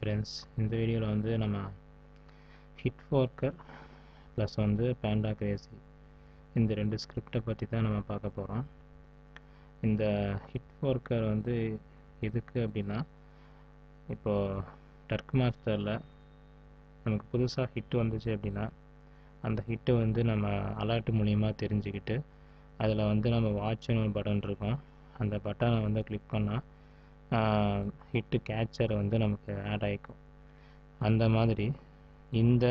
Friends, இந்த வீடியோவில் வந்து நம்ம ஹிட் ஃபோர்க்கர் ப்ளஸ் வந்து பேண்டா கிரேசி இந்த ரெண்டு ஸ்கிரிப்டை பற்றி தான் நம்ம பார்க்க போகிறோம். இந்த ஹிட் ஃபோர்க்கர் வந்து எதுக்கு அப்படின்னா, இப்போது டர்க் மாஸ்டரில் நமக்கு புதுசாக ஹிட் வந்துச்சு அப்படின்னா அந்த ஹிட்டை வந்து நம்ம அலர்ட் மூலிமா தெரிஞ்சுக்கிட்டு அதில் வந்து நம்ம வாட்ச்னு ஒரு பட்டன் இருக்கும். அந்த பட்டனை வந்து கிளிக் பண்ணால் ஹிட்டு கேட்சர் வந்து நமக்கு ஆட் ஆகிக்கும். அந்த மாதிரி இந்த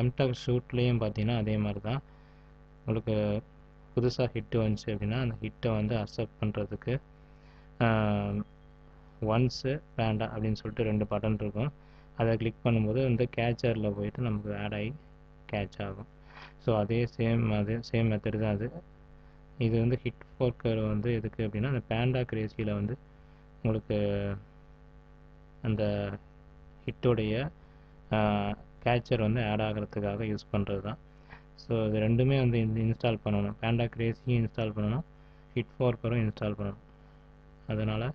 எம்டக் ஷூட்லேயும் பார்த்தீங்கன்னா அதே மாதிரி தான். உங்களுக்கு புதுசாக ஹிட்டு வந்துச்சு அப்படின்னா அந்த ஹிட்டை வந்து அக்செப்ட் பண்ணுறதுக்கு ஒன்ஸு பேண்டா அப்படின்னு சொல்லிட்டு ரெண்டு பட்டன் இருக்கும். அதை கிளிக் பண்ணும்போது இந்த கேட்சரில் போயிட்டு நமக்கு ஆட் ஆகி கேட்ச் ஆகும். ஸோ அதே சேம் மெத்தட் தான் அது. இது வந்து ஹிட் ஃபோர்க்கர் வந்து எதுக்கு அப்படின்னா, அந்த பேண்டா கிரேசியில் வந்து உங்களுக்கு அந்த ஹிட்டோடைய கேட்சர் வந்து ஆட் ஆகிறதுக்காக யூஸ் பண்ணுறது தான். ஸோ இது ரெண்டுமே வந்து இன்ஸ்டால் பண்ணணும். பேண்டா கிரேசியும் இன்ஸ்டால் பண்ணணும், ஹிட் ஃபோர்க்கரும் இன்ஸ்டால் பண்ணணும். அதனால்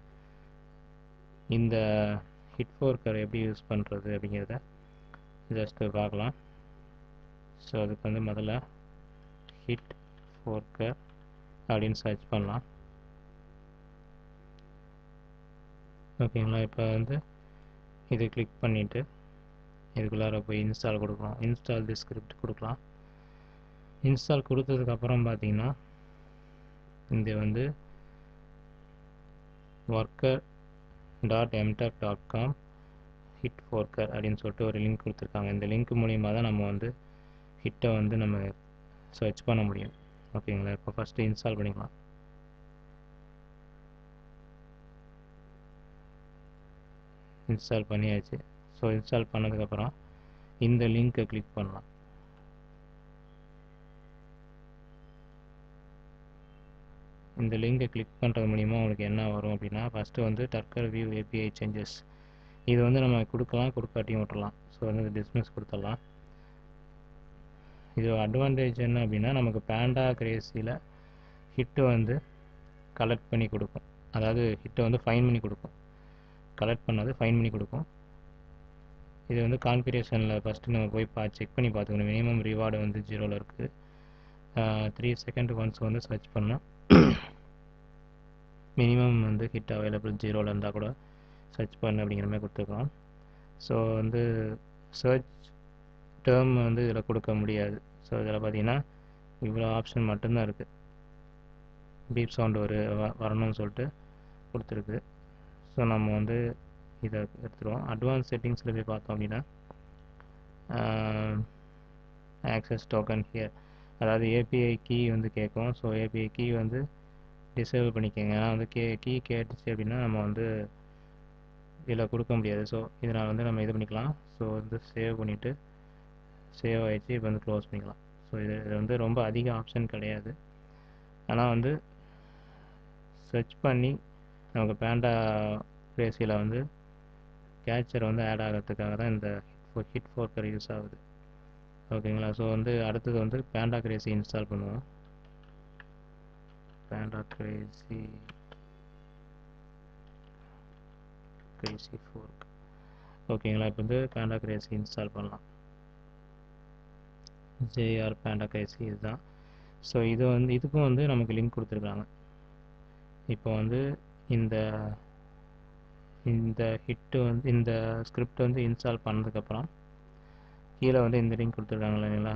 இந்த ஹிட் ஃபோர்க்கர் எப்படி யூஸ் பண்ணுறது அப்படிங்கிறத ஜஸ்ட்டு பார்க்கலாம். ஸோ அதுக்கு வந்து முதல்ல ஹிட் ஃபோர்க்கர் அப்படின்னு சர்ச் பண்ணலாம். ஓகேங்களா? இப்போ வந்து இதை கிளிக் பண்ணிவிட்டு இதுக்குள்ளார போய் இன்ஸ்டால் கொடுக்கலாம். இன்ஸ்டால் தி ஸ்கிரிப்ட் கொடுக்கலாம். இன்ஸ்டால் கொடுத்ததுக்கப்புறம் பார்த்தீங்கன்னா இந்த வந்து worker.mturk.com ஹிட் ஃபோர்க்கர் அப்படின்னு சொல்லிட்டு ஒரு லிங்க் கொடுத்துருக்காங்க. இந்த லிங்க் மூலிமா தான் நம்ம வந்து ஹிட்டை வந்து நம்ம சர்ச் பண்ண முடியும். ஓகேங்களா? இப்போ ஃபஸ்ட்டு இன்ஸ்டால் பண்ணிக்கலாம். இன்ஸ்டால் பண்ணியாச்சு. ஸோ இன்ஸ்டால் பண்ணதுக்கப்புறம் இந்த லிங்க்கை கிளிக் பண்ணலாம். இந்த லிங்கை கிளிக் பண்ணுறது மூலிமா உங்களுக்கு என்ன வரும் அப்படின்னா, ஃபஸ்ட்டு வந்து டர்க்கர் வியூ ஏபிஐ சேஞ்சஸ் இது வந்து நம்ம கொடுக்கலாம், கொடுக்காட்டியும் விட்டுறலாம். ஸோ வந்து டிஸ்மிஸ் கொடுத்துடலாம். இது அட்வான்டேஜ் என்ன அப்படின்னா, நமக்கு பேண்டா கிரேசியில் ஹிட்டு வந்து கலெக்ட் பண்ணி கொடுக்கும். அதாவது ஹிட்டை வந்து ஃபைன் பண்ணி கொடுக்கும். கலெக்ட் பண்ணது ஃபைன் பண்ணி கொடுக்கும். இது வந்து கான்ஃபிகரேஷனில் ஃபஸ்ட்டு நம்ம போய் செக் பண்ணி பார்த்துக்கணும். மினிமம் ரிவார்டு வந்து 0ல் இருக்குது. 3 செகண்ட் ஒன்ஸ் வந்து சர்ச் பண்ணோம். மினிமம் வந்து ஹிட் அவைலபிள் 0ல் இருந்தால் கூட சர்ச் பண்ணு அப்படிங்கிற மாதிரி கொடுத்துருக்கோம். ஸோ வந்து சர்ச் டேர்ம் வந்து இதில் கொடுக்க முடியாது. ஸோ இதில் பார்த்தீங்கன்னா இவ்வளோ ஆப்ஷன் மட்டும்தான் இருக்குது. பீப் சவுண்ட் வரணும்னு சொல்லிட்டு கொடுத்துருக்கு. ஸோ நம்ம வந்து இதை எடுத்துருவோம். அட்வான்ஸ் செட்டிங்ஸில் போய் பார்த்தோம் அப்படின்னா ஆக்சஸ் டோக்கன் ஹியர், அதாவது ஏபிஐ கீ வந்து கேட்கும். ஸோ ஏபிஐ கீ வந்து டிசேபிள் பண்ணிக்கோங்க. ஏன்னா வந்து கீ கேட்டுச்சு அப்படின்னா நம்ம வந்து இதில் கொடுக்க முடியாது. ஸோ இதனால் வந்து நம்ம இது பண்ணிக்கலாம். ஸோ வந்து சேவ் பண்ணிவிட்டு சேவ் ஆகிடுச்சு. இப்போ வந்து க்ளோஸ் பண்ணிக்கலாம். ஸோ இது வந்து ரொம்ப அதிக ஆப்ஷன் கிடையாது. ஆனால் வந்து சர்ச் பண்ணி நமக்கு பேண்டா கிரேசியில் வந்து கேட்சர் வந்து ஆட் ஆகிறதுக்காக தான் இந்த ஹிட் ஃபோர்க்கர் யூஸ் ஆகுது. ஓகேங்களா? ஸோ வந்து அடுத்தது வந்து பேண்டா கிரேசி இன்ஸ்டால் பண்ணுவோம். பேண்டா கிரேசி ஃபோர்க். ஓகேங்களா? இப்போ வந்து பேண்டா கிரேசி இன்ஸ்டால் பண்ணலாம். ஜேஆர் பேண்டா கிரேசி இதுதான். ஸோ இது வந்து இதுக்கும் வந்து நமக்கு லிங்க் கொடுத்துருக்காங்க. இப்போ வந்து இந்த ஹிட்டு வந்து இந்த ஸ்கிரிப்ட் வந்து இன்ஸ்டால் பண்ணதுக்கப்புறம் கீழே வந்து இந்த லிங்க் கொடுத்துருக்காங்க இல்லைங்களா?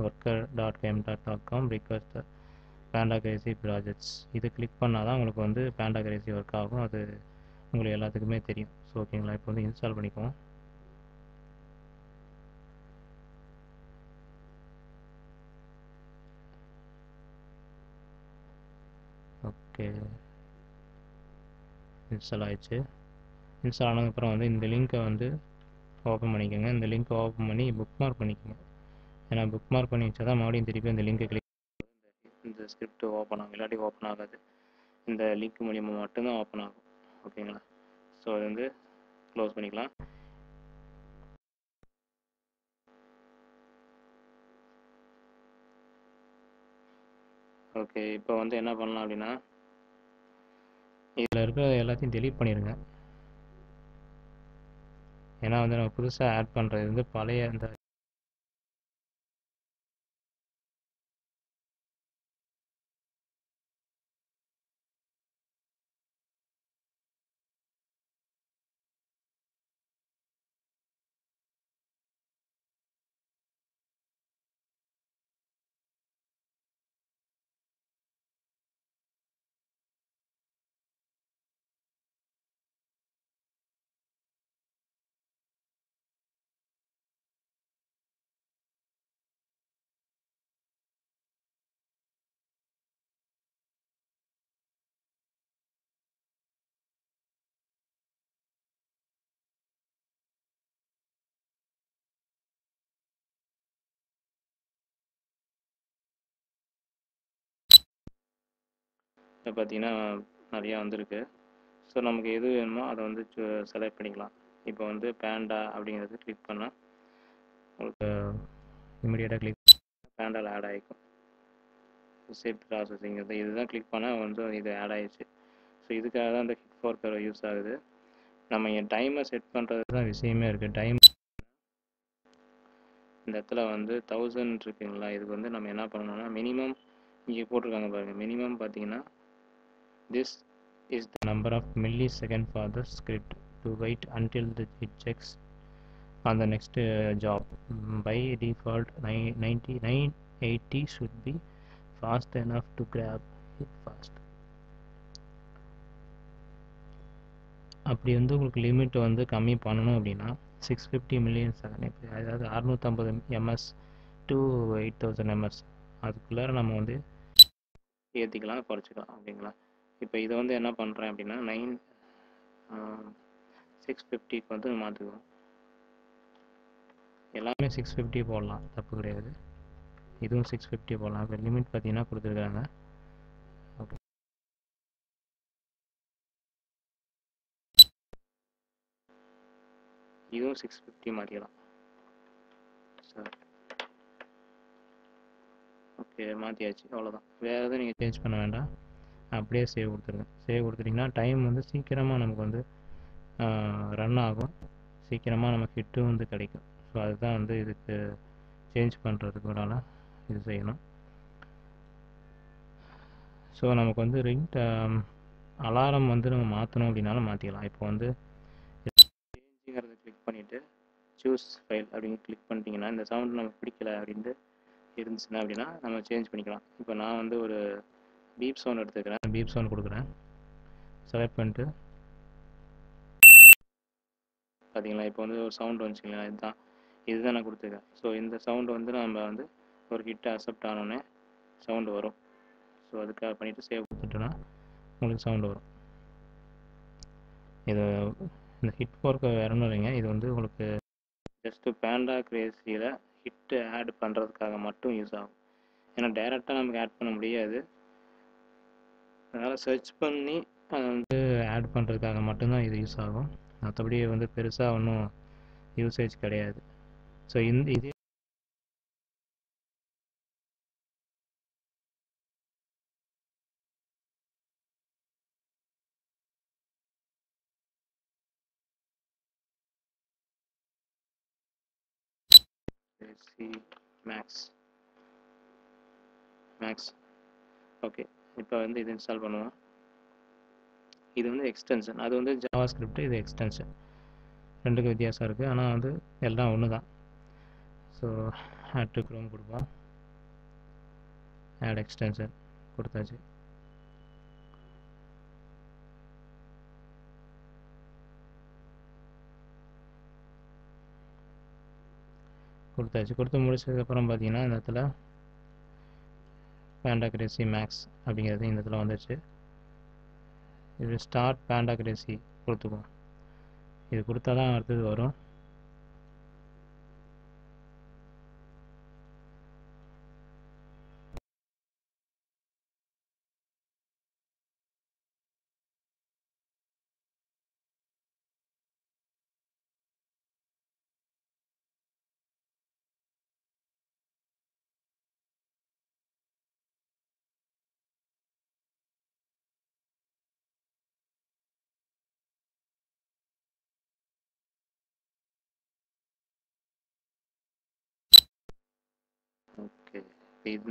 worker.mturk.com request Panda Crazy projects. இது கிளிக் பண்ணால் தான் உங்களுக்கு வந்து பேண்டா கிரேசி ஒர்க் ஆகும். அது உங்களுக்கு எல்லாத்துக்குமே தெரியும். ஸோ ஓகேங்களா? இப்போ வந்து இன்ஸ்டால் பண்ணிக்குவோம். ஓகே, இன்ஸ்டால் ஆயிடுச்சு. இன்ஸ்டால் ஆனதுக்கப்புறம் வந்து இந்த லிங்க்கை வந்து ஓப்பன் பண்ணிக்கோங்க. இந்த லிங்க்கை ஓப்பன் பண்ணி புக் மார்க் பண்ணிக்கோங்க. ஏன்னா புக் மார்க் பண்ணி வச்சா தான் மறுபடியும் திருப்பி இந்த லிங்க்கை கிளிக் இந்த ஸ்கிரிப்ட் ஓப்பன் ஆகும். இல்லாட்டி ஓப்பன் ஆகாது. இந்த லிங்க் மூலிமா மட்டும்தான் ஓப்பன் ஆகும். ஓகேங்களா? ஸோ அது வந்து க்ளோஸ் பண்ணிக்கலாம். ஓகே, இப்போ வந்து என்ன பண்ணலாம் அப்படின்னா, இதில் இருக்கிற எல்லாத்தையும் டெலீட் பண்ணிடுங்க. ஏன்னா வந்து நம்ம புதுசாக ஆட் பண்ணுறது வந்து பழைய இந்த பார்த்தீங்கன்னா நிறையா வந்திருக்கு. ஸோ நமக்கு எது வேணுமோ அதை வந்து செலக்ட் பண்ணிக்கலாம். இப்போ வந்து பேண்டா அப்படிங்கிறது கிளிக் பண்ணால் உங்களுக்கு இமிடியேட்டாக கிளிக் பேண்டாவில் ஆட் ஆகிக்கும். சேஃப் ப்ராசஸிங் இதுதான் கிளிக் பண்ணால் வந்து இது ஆட் ஆகிடுச்சு. ஸோ இதுக்காக தான் இந்த ஹிட் ஃபோர்க்கர் யூஸ் ஆகுது. நம்ம இங்கே டைமை செட் பண்ணுறது தான் விஷயமே இருக்குது. டைம் இந்த இடத்துல வந்து 1000 இருக்குங்களா, இதுக்கு வந்து நம்ம என்ன பண்ணணும்னா மினிமம் இங்கே போட்டிருக்காங்க பாருங்கள். மினிமம் பார்த்தீங்கன்னா this is the number of millisecond for the script to wait until it checks on the next job. By default 980 should be fast enough to grab it fast. அப்படி வந்து உங்களுக்கு லிமிட் வந்து கம்மி பண்ணணும் அப்படின்னா 650 மில்லியன் செகண்ட், அதாவது 650 ms to 8000 ms அதுக்குள்ளார நம்ம வந்து ஏற்றிக்கலாம் குறைச்சிக்கலாம் அப்படிங்களா. இப்போ இதை வந்து என்ன பண்ணுறேன் அப்படின்னா 650க்கு வந்து மாற்றுவோம். எல்லாமே 650 போடலாம், தப்பு கிடையாது. இதுவும் 650 போடலாம். இப்போ லிமிட் பார்த்தீங்கன்னா கொடுத்துருக்காங்க. ஓகே, இதுவும் 650 மாற்றிக்கலாம் சார். ஓகே, மாற்றியாச்சு, அவ்வளோதான். வேறு எதுவும் நீங்கள் சேஞ்ச் பண்ண வேண்டாம். அப்படியே சேவ் கொடுத்துருங்க. சேவ் கொடுத்துட்டிங்கன்னா டைம் வந்து சீக்கிரமாக நமக்கு வந்து ரன் ஆகும். சீக்கிரமாக நமக்கு ஹிட்டும் வந்து கிடைக்கும். ஸோ அதுதான் வந்து இதுக்கு சேஞ்ச் பண்ணுறதுக்கு ஒரு இது செய்யணும். ஸோ நமக்கு வந்து ரிங் அலாரம் வந்து நம்ம மாற்றணும் அப்படின்னாலும் மாற்றிக்கலாம். இப்போ வந்து சேஞ்சுங்கிறத கிளிக் பண்ணிவிட்டு சூஸ் ஃபைல் அப்படின்னு கிளிக் பண்ணிட்டீங்கன்னா இந்த சவுண்ட் நமக்கு பிடிக்கல அப்படின்ட்டு இருந்துச்சுன்னா அப்படின்னா நம்ம சேஞ்ச் பண்ணிக்கலாம். இப்போ நான் வந்து ஒரு பீப் சவுண்ட் எடுத்துக்கிறேன். பீப் சவுண்ட் கொடுக்குறேன். செலக்ட் பண்ணிட்டு பார்த்தீங்களா, இப்போ வந்து ஒரு சவுண்ட் வந்துச்சுங்களா, இதுதான் நான் கொடுத்துருக்கேன். ஸோ இந்த சவுண்டு வந்து நம்ம வந்து ஒரு ஹிட் அக்செப்ட் ஆனோடனே சவுண்டு வரும். ஸோ அதுக்காக பண்ணிவிட்டு சேவ் கொடுத்துட்டோன்னா உங்களுக்கு சவுண்டு வரும். இது இந்த ஹிட் ஃபோர்க்கு வேற ஒன்றும் இல்லைங்க. இது வந்து உங்களுக்கு ஜஸ்ட்டு பேண்டா கிரேசியில் ஹிட்டு ஆட் பண்ணுறதுக்காக மட்டும் யூஸ் ஆகும். ஏன்னா டைரெக்டாக நமக்கு ஆட் பண்ண முடியாது. அதனால் சர்ச் பண்ணி அதை வந்து ஆட் பண்ணுறதுக்காக மட்டும்தான் இது யூஸ் ஆகும். மற்றபடி வந்து பெருசாக ஒன்றும் யூசேஜ் கிடையாது. ஸோ இதே மேக்ஸ் ஓகே. இப்போ வந்து இது இன்ஸ்டால் பண்ணுவோம். இது வந்து எக்ஸ்டென்ஷன், அது வந்து ஜாவா ஸ்கிரிப்ட், இது எக்ஸ்டென்ஷன். ரெண்டுக்கும் வித்தியாசம் இருக்குது, ஆனால் வந்து எல்லாம் ஒன்று தான். ஸோ ஆட் டு க்ரோம் கொடுப்போம். ஆட் எக்ஸ்டென்ஷன் கொடுத்தாச்சு. கொடுத்து முடிச்சதுக்கப்புறம் பார்த்தீங்கன்னா இந்த இடத்துல பேண்டா கிரேசி மேக்ஸ் அப்படிங்கிறது இந்த இடத்துல வந்துடுச்சு. இது ஸ்டார்ட் பேண்டா கிரேசி கொடுத்துக்குவோம். இது கொடுத்தா தான் அடுத்தது வரும்.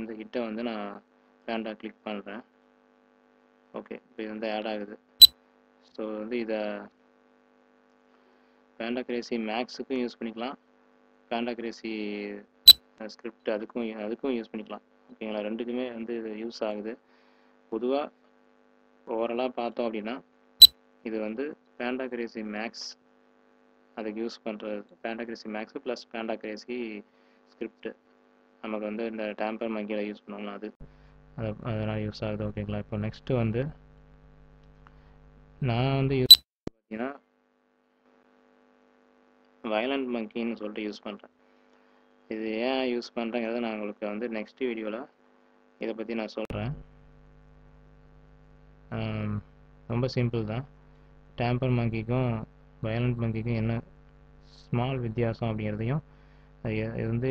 இந்த ஹிட்டை வந்து நான் பேண்டா கிளிக் பண்ணுறேன். ஓகே, இப்போ இது வந்து ஆட் ஆகுது. ஸோ வந்து இதை பேண்டா கிரேசி மேக்ஸுக்கும் யூஸ் பண்ணிக்கலாம், பேண்டா கிரேசி ஸ்கிரிப்ட் அதுக்கும் யூஸ் பண்ணிக்கலாம். ஓகேங்களா, ரெண்டுக்குமே வந்து இது யூஸ் ஆகுது. பொதுவாக ஓவராலாக பார்த்தோம் அப்படின்னா இது வந்து பேண்டா கிரேசி மேக்ஸ் அதுக்கு யூஸ் பண்ணுறது, Panda Crazy Max plus Panda Crazy script நமக்கு வந்து இந்த டேம்பர் மங்கியில் யூஸ் பண்ணுவோம்னா அதனால் யூஸ் ஆகுது. ஓகேங்களா, இப்போ நெக்ஸ்ட்டு வந்து நான் வந்து யூஸ் பார்த்தீங்கன்னா வயலண்ட் மங்கின்னு சொல்லிட்டு யூஸ் பண்ணுறேன். இது ஏன் யூஸ் பண்ணுறேங்கிறத நான் உங்களுக்கு வந்து நெக்ஸ்ட் வீடியோவில் இதை பற்றி நான் சொல்கிறேன். ரொம்ப சிம்பிள் தான். டேம்பர் மங்கிக்கும் வயலண்ட் மங்கிக்கும் என்ன ஸ்மால் வித்தியாசம் அப்படிங்கிறதையும் இது வந்து